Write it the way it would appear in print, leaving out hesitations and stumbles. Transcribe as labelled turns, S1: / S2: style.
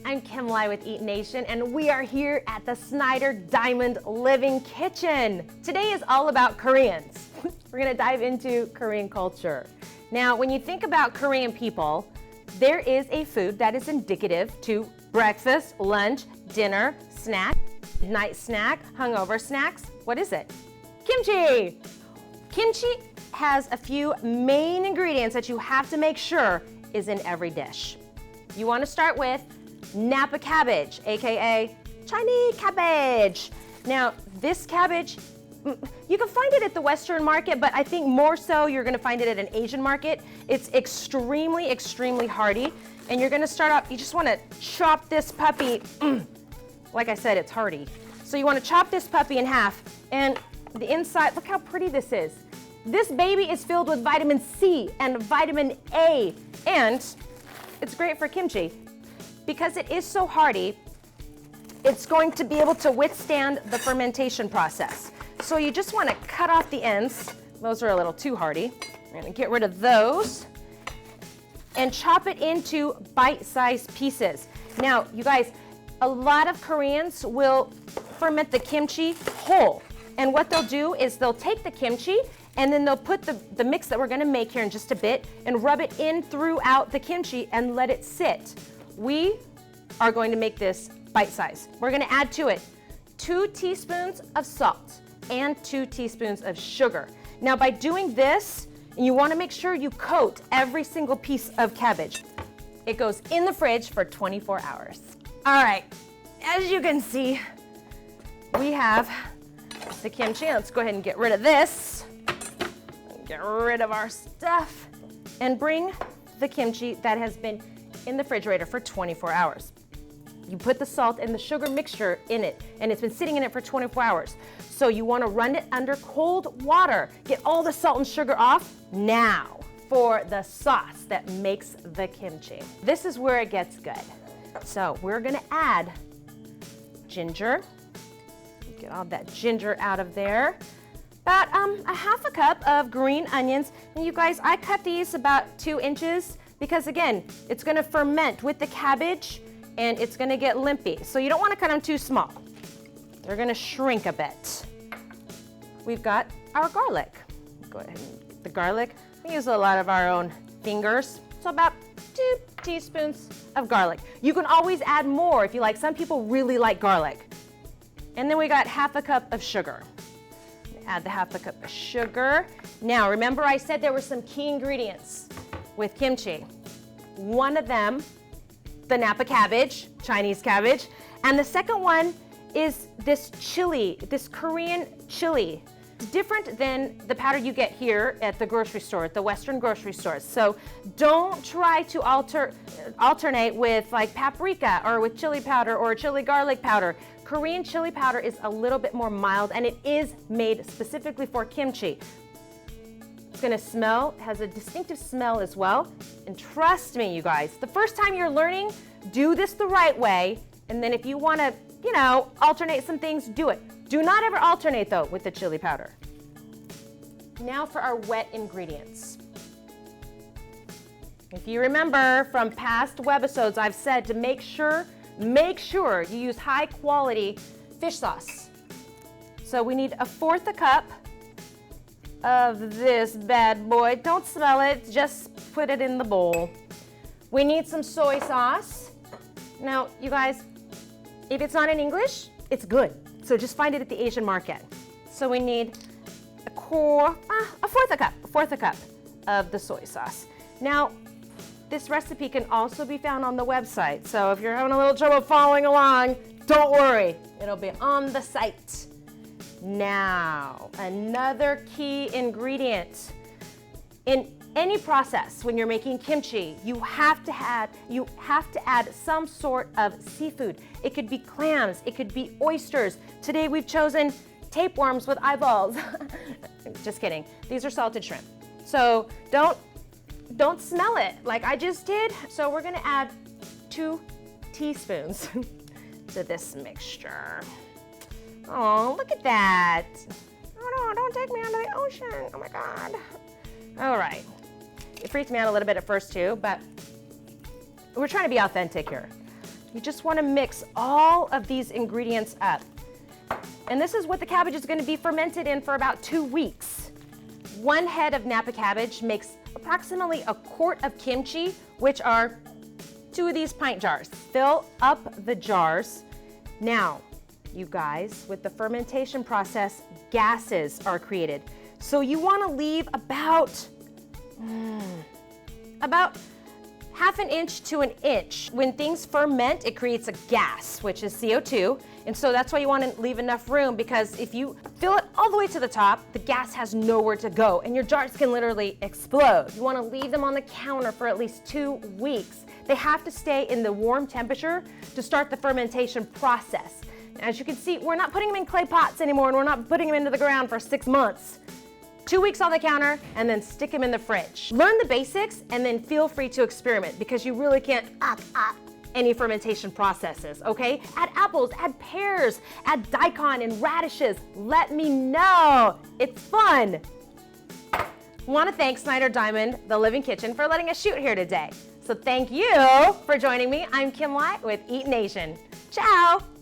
S1: I'm Kimlai with EatinAsian, and we are here at the Snyder Diamond Living Kitchen. Today is all about Koreans. We're gonna dive into Korean culture. Now, when you think about Korean people, there is a food that is indicative to breakfast, lunch, dinner, snack, night snack, hungover snacks. What is it? Kimchi! Kimchi has a few main ingredients that you have to make sure is in every dish. You want to start with Napa cabbage, aka Chinese cabbage. Now, this cabbage, you can find it at the Western market, but I think more so you're going to find it at an Asian market. It's extremely, extremely hardy. And you're going to start off, you just want to chop this puppy. Like I said, it's hardy. So you want to chop this puppy in half. And the inside, look how pretty this is. This baby is filled with vitamin C and vitamin A. And it's great for kimchi. Because it is so hardy, it's going to be able to withstand the fermentation process. So you just want to cut off the ends. Those are a little too hardy. We're going to get rid of those and chop it into bite-sized pieces. Now, you guys, a lot of Koreans will ferment the kimchi whole. And what they'll do is they'll take the kimchi and then they'll put the mix that we're gonna make here in just a bit and rub it in throughout the kimchi and let it sit. We are going to make this bite-sized. We're gonna add to it 2 teaspoons of salt and 2 teaspoons of sugar. Now, by doing this, you wanna make sure you coat every single piece of cabbage. It goes in the fridge for 24 hours. All right, as you can see, we have the kimchi. Let's go ahead and get rid of this. Get rid of our stuff and bring the kimchi that has been in the refrigerator for 24 hours. You put the salt and the sugar mixture in it, and it's been sitting in it for 24 hours. So you want to run it under cold water. Get all the salt and sugar off now for the sauce that makes the kimchi. This is where it gets good. So we're gonna add ginger. Get all that ginger out of there. About a half a cup of green onions. And you guys, I cut these about 2 inches because again, it's gonna ferment with the cabbage and it's gonna get limpy. So you don't wanna cut them too small. They're gonna shrink a bit. We've got our garlic. Go ahead and get the garlic. We use a lot of our own fingers. So about 2 teaspoons of garlic. You can always add more if you like. Some people really like garlic. And then we got half a cup of sugar. Add the half a cup of sugar. Now, remember I said there were some key ingredients with kimchi. One of them, the Napa cabbage, Chinese cabbage. And the second one is this chili, this Korean chili. It's different than the powder you get here at the grocery store, at the Western grocery stores. So don't try to alternate with like paprika or with chili powder or chili garlic powder. Korean chili powder is a little bit more mild and it is made specifically for kimchi. It's gonna smell, has a distinctive smell as well. And trust me, you guys, the first time you're learning, do this the right way. And then if you wanna, you know, alternate some things, do it. Do not ever alternate though with the chili powder. Now for our wet ingredients. If you remember from past webisodes, I've said to make sure you use high quality fish sauce. So we need 1/4 cup of this bad boy. Don't smell it, just put it in the bowl. We need some soy sauce. Now, you guys, if it's not in English, it's good. So just find it at the Asian market. So we need 1/4 cup of the soy sauce. Now, this recipe can also be found on the website. So if you're having a little trouble following along, don't worry, it'll be on the site. Now, another key ingredient. In any process, when you're making kimchi, you have to add some sort of seafood. It could be clams, it could be oysters. Today we've chosen tapeworms with eyeballs. Just kidding. These are salted shrimp. So don't smell it like I just did. So we're gonna add 2 teaspoons to this mixture. Oh, look at that. Oh no, don't take me onto the ocean. Oh my God. All right. It freaked me out a little bit at first too, but we're trying to be authentic here. You just want to mix all of these ingredients up. And this is what the cabbage is going to be fermented in for about 2 weeks. 1 head of Napa cabbage makes approximately a quart of kimchi, which are 2 of these pint jars. Fill up the jars. Now, you guys, with the fermentation process, gases are created. So you want to leave about half an inch to an inch. When things ferment, it creates a gas, which is CO2. And so that's why you want to leave enough room, because if you fill it all the way to the top, the gas has nowhere to go and your jars can literally explode. You want to leave them on the counter for at least 2 weeks. They have to stay in the warm temperature to start the fermentation process. As you can see, we're not putting them in clay pots anymore, and we're not putting them into the ground for 6 months. 2 weeks on the counter, and then stick them in the fridge. Learn the basics, and then feel free to experiment, because you really can't up any fermentation processes, okay? Add apples, add pears, add daikon and radishes. Let me know. It's fun. I want to thank Snyder Diamond, The Living Kitchen, for letting us shoot here today. So thank you for joining me. I'm Kimlai with EatinAsian. Ciao.